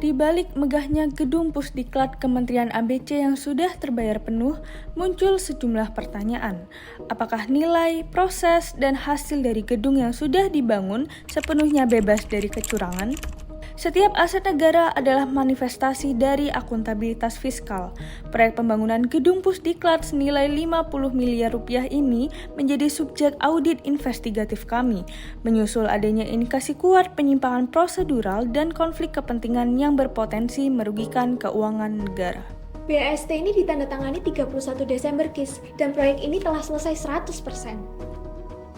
Di balik megahnya gedung Pusdiklat Kementerian ABC yang sudah terbayar penuh, muncul sejumlah pertanyaan. Apakah nilai, proses, dan hasil dari gedung yang sudah dibangun sepenuhnya bebas dari kecurangan? Setiap aset negara adalah manifestasi dari akuntabilitas fiskal. Proyek pembangunan gedung Pusdiklat senilai 50 miliar rupiah ini menjadi subjek audit investigatif kami, menyusul adanya indikasi kuat penyimpangan prosedural dan konflik kepentingan yang berpotensi merugikan keuangan negara. BAST ini ditandatangani 31 Desember KIS dan proyek ini telah selesai 100%.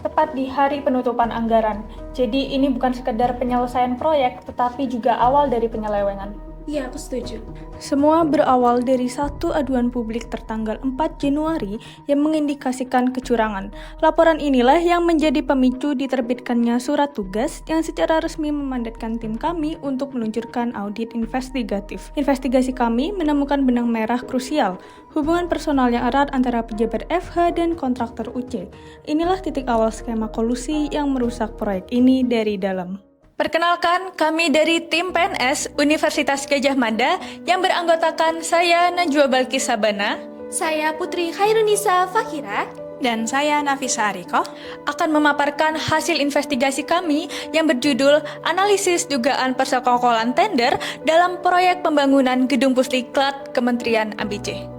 Tepat di hari penutupan anggaran. Jadi ini bukan sekedar penyelesaian proyek, tetapi juga awal dari penyelewengan. Iya, aku setuju. Semua berawal dari satu aduan publik tertanggal 4 Januari yang mengindikasikan kecurangan. Laporan inilah yang menjadi pemicu diterbitkannya surat tugas yang secara resmi memandatkan tim kami untuk meluncurkan audit investigatif. Investigasi kami menemukan benang merah krusial, hubungan personal yang erat antara pejabat FH dan kontraktor UC. Inilah titik awal skema kolusi yang merusak proyek ini dari dalam. Perkenalkan, kami dari tim PNS Universitas Gadjah Mada yang beranggotakan saya Najwa Balkis Sabana, Saya Putri Khairunisa Fakira, dan saya Nafisa Ariko akan memaparkan hasil investigasi kami yang berjudul Analisis Dugaan Persekongkolan Tender dalam Proyek Pembangunan Gedung Pusdiklat Kementerian ABC.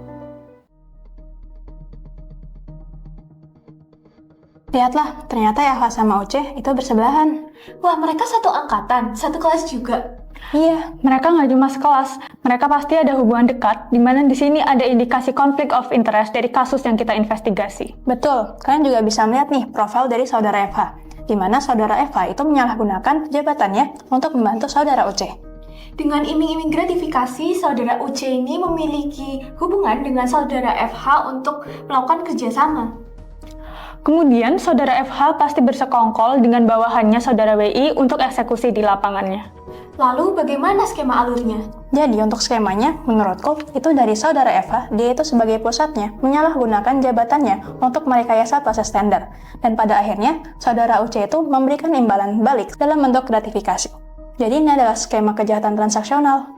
Lihatlah, ternyata FH sama UC itu bersebelahan. Wah, mereka satu angkatan, satu kelas juga. Iya, mereka nggak cuma sekelas. Mereka pasti ada hubungan dekat, di mana di sini ada indikasi konflik of interest dari kasus yang kita investigasi. Betul, kalian juga bisa melihat nih profil dari saudara FH, di mana saudara FH itu menyalahgunakan jabatannya untuk membantu saudara UC. Dengan iming-iming gratifikasi, saudara UC ini memiliki hubungan dengan saudara FH untuk melakukan kerjasama. Kemudian, saudara FH pasti bersekongkol dengan bawahannya saudara WI untuk eksekusi di lapangannya. Lalu bagaimana skema alurnya? Jadi untuk skemanya, menurutku itu dari saudara FH, dia itu sebagai pusatnya menyalahgunakan jabatannya untuk merekayasa proses tender. Dan pada akhirnya, saudara UC itu memberikan imbalan balik dalam bentuk gratifikasi. Jadi ini adalah skema kejahatan transaksional.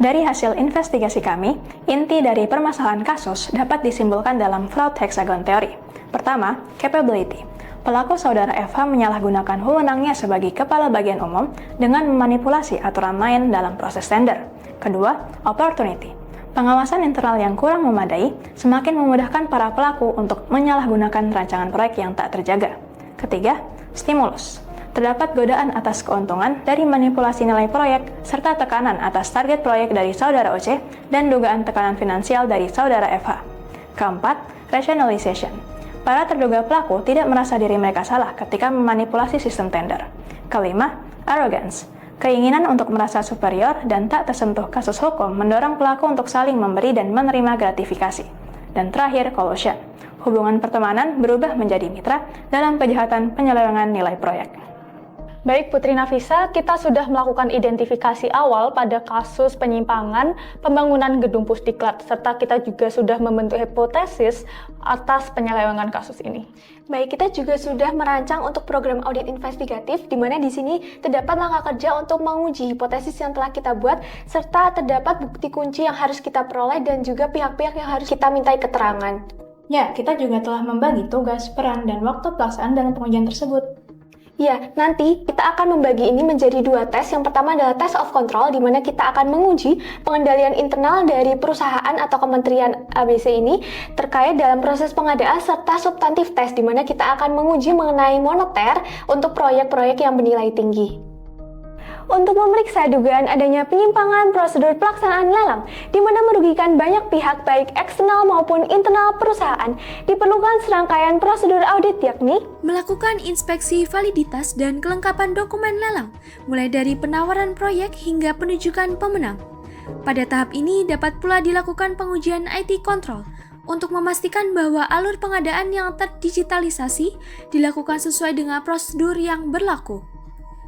Dari hasil investigasi kami, inti dari permasalahan kasus dapat disimpulkan dalam fraud hexagon theory. Pertama, capability. Pelaku saudara FH menyalahgunakan wewenangnya sebagai kepala bagian umum dengan memanipulasi aturan main dalam proses tender. Kedua, opportunity. Pengawasan internal yang kurang memadai semakin memudahkan para pelaku untuk menyalahgunakan rancangan proyek yang tak terjaga. Ketiga, stimulus. Terdapat godaan atas keuntungan dari manipulasi nilai proyek serta tekanan atas target proyek dari saudara OC dan dugaan tekanan finansial dari saudara FH. Keempat, rationalization. Para terduga pelaku tidak merasa diri mereka salah ketika memanipulasi sistem tender. Kelima, arrogance. Keinginan untuk merasa superior dan tak tersentuh kasus hukum mendorong pelaku untuk saling memberi dan menerima gratifikasi. Dan terakhir, collusion. Hubungan pertemanan berubah menjadi mitra dalam kejahatan penyelewengan nilai proyek. Baik Putri Nafisa, kita sudah melakukan identifikasi awal pada kasus penyimpangan pembangunan gedung Pusdiklat, serta kita juga sudah membentuk hipotesis atas penyelewengan kasus ini. Baik, kita juga sudah merancang untuk program audit investigatif, di mana di sini terdapat langkah kerja untuk menguji hipotesis yang telah kita buat, serta terdapat bukti kunci yang harus kita peroleh dan juga pihak-pihak yang harus kita mintai keterangan. Ya, kita juga telah membagi tugas, peran, dan waktu pelaksanaan dalam pengujian tersebut. Ya, nanti kita akan membagi ini menjadi dua tes. Yang pertama adalah test of control, di mana kita akan menguji pengendalian internal dari perusahaan atau kementerian ABC ini terkait dalam proses pengadaan, serta substantif test, di mana kita akan menguji mengenai moneter untuk proyek-proyek yang bernilai tinggi. Untuk memeriksa dugaan adanya penyimpangan prosedur pelaksanaan lelang, di mana merugikan banyak pihak baik eksternal maupun internal perusahaan, diperlukan serangkaian prosedur audit, yakni melakukan inspeksi validitas dan kelengkapan dokumen lelang, mulai dari penawaran proyek hingga penunjukan pemenang. Pada tahap ini dapat pula dilakukan pengujian IT control untuk memastikan bahwa alur pengadaan yang terdigitalisasi dilakukan sesuai dengan prosedur yang berlaku.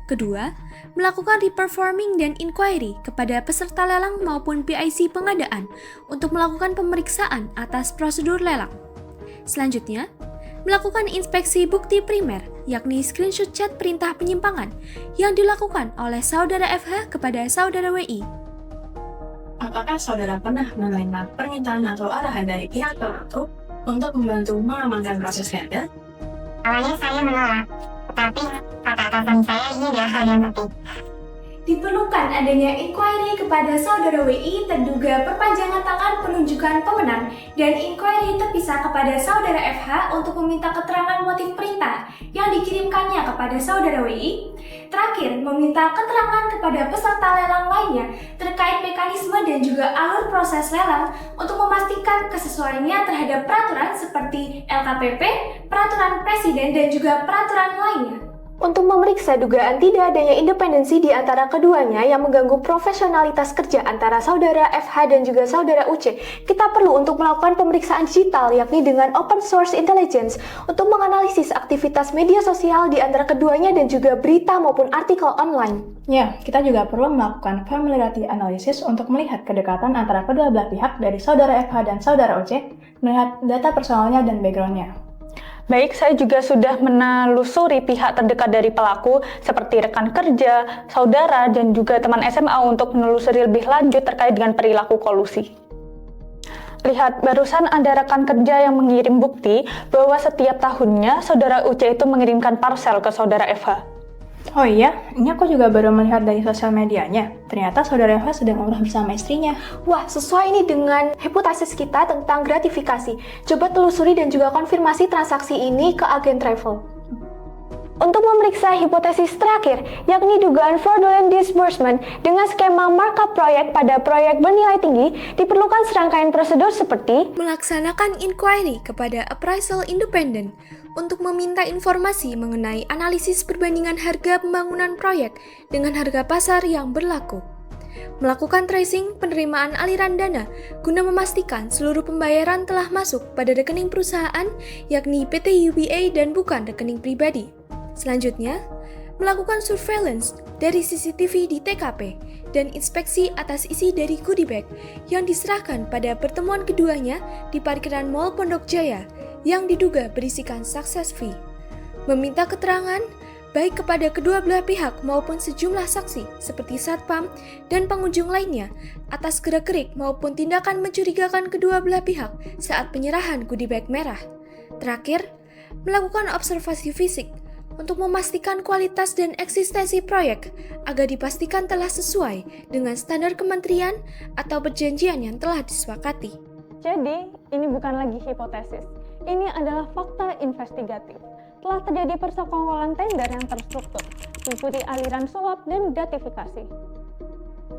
Kedua, melakukan reperforming dan inquiry kepada peserta lelang maupun PIC pengadaan untuk melakukan pemeriksaan atas prosedur lelang. Selanjutnya, melakukan inspeksi bukti primer, yakni screenshot chat perintah penyimpangan yang dilakukan oleh saudara FH kepada saudara WI. Apakah saudara pernah menerima permintaan atau arahan dari pihak tertentu untuk membantu mengamankan proses tender? Awalnya saya menolak, tetapi kata atasan saya ini adalah hal yang penting. Diperlukan adanya inquiry kepada saudara WI terduga perpanjangan tangan penunjukan pemenang dan inquiry terpisah kepada saudara FH untuk meminta keterangan motif perintah yang dikirimkannya kepada saudara WI. Terakhir, meminta keterangan kepada peserta lelang lainnya terkait mekanisme dan juga alur proses lelang untuk memastikan kesesuaiannya terhadap peraturan seperti LKPP, peraturan presiden dan juga peraturan lainnya. Untuk memeriksa dugaan tidak adanya independensi di antara keduanya yang mengganggu profesionalitas kerja antara saudara FH dan juga saudara UC, kita perlu untuk melakukan pemeriksaan digital yakni dengan open source intelligence untuk menganalisis aktivitas media sosial di antara keduanya dan juga berita maupun artikel online. Ya, kita juga perlu melakukan familiarity analysis untuk melihat kedekatan antara kedua belah pihak dari saudara FH dan saudara OC, melihat data personalnya dan backgroundnya. Baik, saya juga sudah menelusuri pihak terdekat dari pelaku seperti rekan kerja, saudara, dan juga teman SMA untuk menelusuri lebih lanjut terkait dengan perilaku kolusi. Lihat, barusan ada rekan kerja yang mengirim bukti bahwa setiap tahunnya saudara UC itu mengirimkan parcel ke saudara FH. Oh iya, ini aku juga baru melihat dari sosial medianya. Ternyata saudara FH sedang umrah bersama istrinya. Wah, sesuai ini dengan hipotesis kita tentang gratifikasi. Coba telusuri dan juga konfirmasi transaksi ini ke agen travel. Untuk memeriksa hipotesis terakhir, yakni dugaan fraudulent disbursement dengan skema markup proyek pada proyek bernilai tinggi, diperlukan serangkaian prosedur seperti Melaksanakan inquiry kepada appraisal independent untuk meminta informasi mengenai analisis perbandingan harga pembangunan proyek dengan harga pasar yang berlaku. Melakukan tracing penerimaan aliran dana guna memastikan seluruh pembayaran telah masuk pada rekening perusahaan yakni PT UBA dan bukan rekening pribadi. Selanjutnya, melakukan surveillance dari CCTV di TKP dan inspeksi atas isi dari goodie bag yang diserahkan pada pertemuan keduanya di parkiran Mall Pondok Jaya yang diduga berisikan success fee. Meminta keterangan baik kepada kedua belah pihak maupun sejumlah saksi seperti satpam dan pengunjung lainnya atas gerak-gerik maupun tindakan mencurigakan kedua belah pihak saat penyerahan goodie bag merah. Terakhir, melakukan observasi fisik untuk memastikan kualitas dan eksistensi proyek agar dipastikan telah sesuai dengan standar kementerian atau perjanjian yang telah disepakati. Jadi, ini bukan lagi hipotesis. Ini adalah fakta investigatif. Telah terjadi persekongkolan tender yang terstruktur, diikuti aliran suap dan gratifikasi.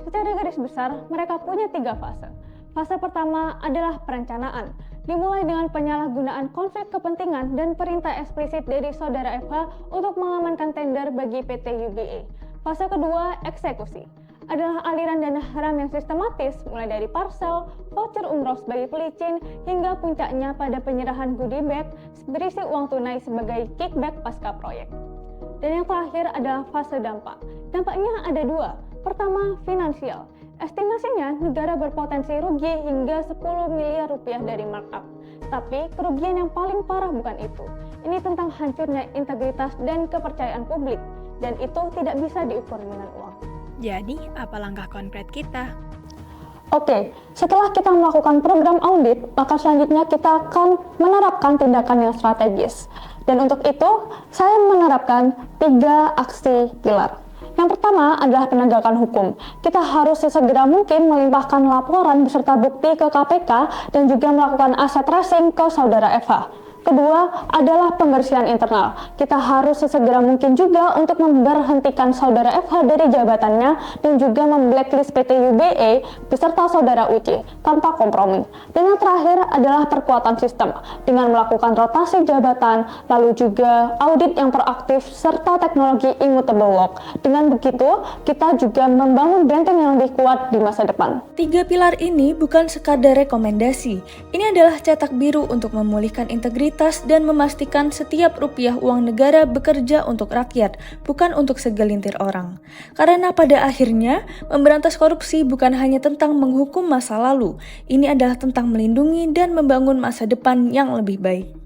Secara garis besar, mereka punya 3 fase. Fase pertama adalah perencanaan, dimulai dengan penyalahgunaan konflik kepentingan dan perintah eksplisit dari saudara FH untuk mengamankan tender bagi PT UBA. Fase kedua, eksekusi, adalah aliran dana haram yang sistematis mulai dari parcel, voucher umroh sebagai pelicin, hingga puncaknya pada penyerahan goodie bag berisi uang tunai sebagai kickback pasca proyek. Dan yang terakhir adalah fase dampak. Dampaknya ada 2. Pertama, finansial. Estimasinya, negara berpotensi rugi hingga 10 miliar rupiah dari markup. Tapi, kerugian yang paling parah bukan itu. Ini tentang hancurnya integritas dan kepercayaan publik, dan itu tidak bisa diukur dengan uang. Jadi, apa langkah konkret kita? Oke, setelah kita melakukan program audit, maka selanjutnya kita akan menerapkan tindakan yang strategis. Dan untuk itu, saya menerapkan 3 aksi pilar. Yang pertama adalah penegakan hukum. Kita harus sesegera mungkin melimpahkan laporan beserta bukti ke KPK dan juga melakukan aset tracing ke saudara FH. Kedua adalah pembersihan internal. Kita harus sesegera mungkin juga untuk memberhentikan saudara FH dari jabatannya dan juga memblacklist PT UBA beserta saudara UC tanpa kompromi. Dan yang terakhir adalah perkuatan sistem dengan melakukan rotasi jabatan, lalu juga audit yang proaktif serta teknologi immutable lock. Dengan begitu, kita juga membangun benteng yang lebih kuat di masa depan. 3 pilar ini bukan sekadar rekomendasi. Ini adalah cetak biru untuk memulihkan integritas dan memastikan setiap rupiah uang negara bekerja untuk rakyat, bukan untuk segelintir orang. Karena pada akhirnya, memberantas korupsi bukan hanya tentang menghukum masa lalu, ini adalah tentang melindungi dan membangun masa depan yang lebih baik.